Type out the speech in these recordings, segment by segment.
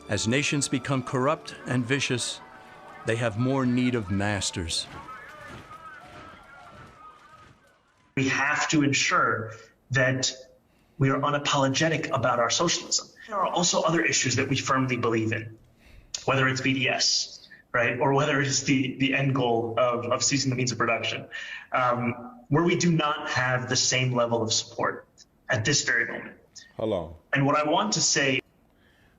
As nations become corrupt and vicious, they have more need of masters. We have to ensure that we are unapologetic about our socialism. There are also other issues that we firmly believe in, whether it's BDS, right, or whether it's the end goal of seizing the means of production, where we do not have the same level of support at this very moment. Hold on. And what I want to say,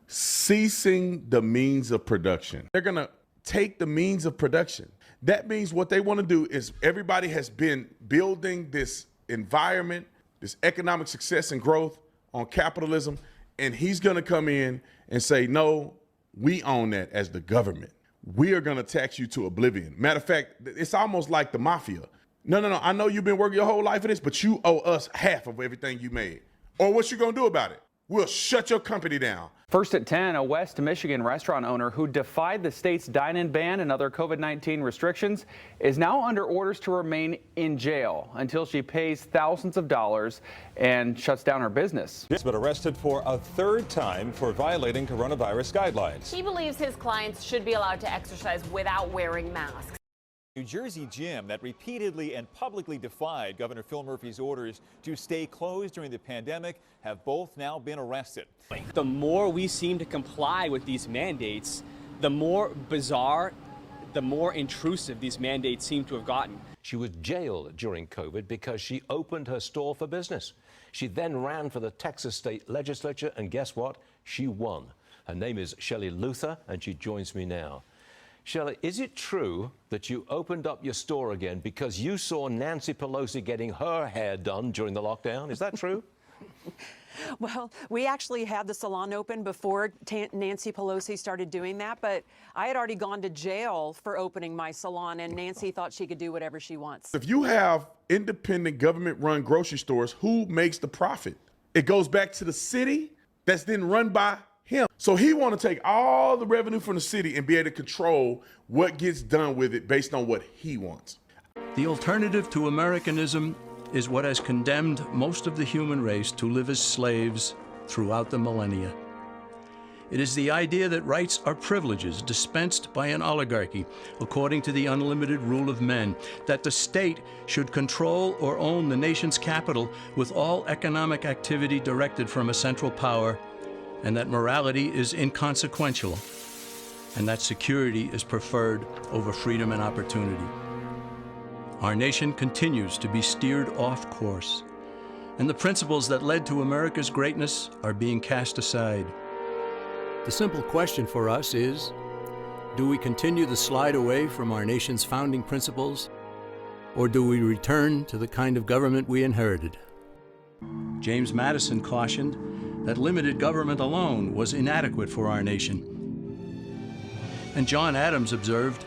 ceasing the means of production. They're going to take the means of production. That means what they want to do is everybody has been building this environment, this economic success and growth on capitalism, and he's going to come in and say, no, we own that as the government. We are going to tax you to oblivion. Matter of fact, it's almost like the mafia. No, I know you've been working your whole life for this, but you owe us half of everything you made. Or what you going to do about it? We'll shut your company down. First at 10, a West Michigan restaurant owner who defied the state's dine-in ban and other COVID-19 restrictions is now under orders to remain in jail until she pays thousands of dollars and shuts down her business. He's been arrested for a third time for violating coronavirus guidelines. He believes his clients should be allowed to exercise without wearing masks. New Jersey gym that repeatedly and publicly defied Governor Phil Murphy's orders to stay closed during the pandemic have both now been arrested. The more we seem to comply with these mandates, the more bizarre, the more intrusive these mandates seem to have gotten. She was jailed during COVID because she opened her store for business. She then ran for the Texas state legislature, and guess what? She won. Her name is Shelley Luther, and she joins me now. Shelley, is it true that you opened up your store again because you saw Nancy Pelosi getting her hair done during the lockdown? Is that true? Well, we actually had the salon open before Nancy Pelosi started doing that, but I had already gone to jail for opening my salon, and Nancy thought she could do whatever she wants. If you have independent government-run grocery stores, who makes the profit? It goes back to the city that's then run by him. So he want to take all the revenue from the city and be able to control what gets done with it based on what he wants. The alternative to Americanism is what has condemned most of the human race to live as slaves throughout the millennia. It is the idea that rights are privileges dispensed by an oligarchy according to the unlimited rule of men, that the state should control or own the nation's capital with all economic activity directed from a central power, and that morality is inconsequential, and that security is preferred over freedom and opportunity. Our nation continues to be steered off course, and the principles that led to America's greatness are being cast aside. The simple question for us is, do we continue the slide away from our nation's founding principles, or do we return to the kind of government we inherited? James Madison cautioned that limited government alone was inadequate for our nation. And John Adams observed,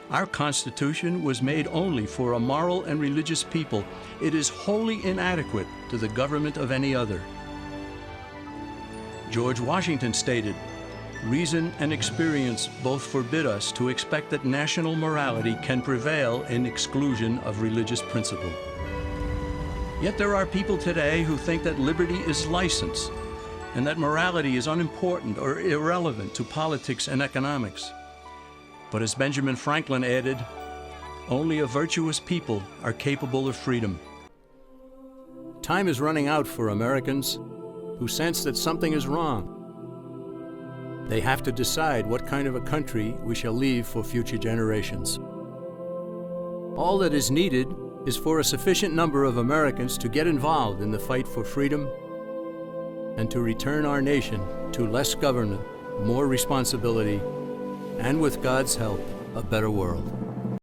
"Our Constitution was made only for a moral and religious people. It is wholly inadequate to the government of any other." George Washington stated, "Reason and experience both forbid us to expect that national morality can prevail in exclusion of religious principle." Yet there are people today who think that liberty is license, and that morality is unimportant or irrelevant to politics and economics. But as Benjamin Franklin added, only a virtuous people are capable of freedom. Time is running out for Americans who sense that something is wrong. They have to decide what kind of a country we shall leave for future generations. All that is needed is for a sufficient number of Americans to get involved in the fight for freedom and to return our nation to less government, more responsibility, and with God's help, a better world.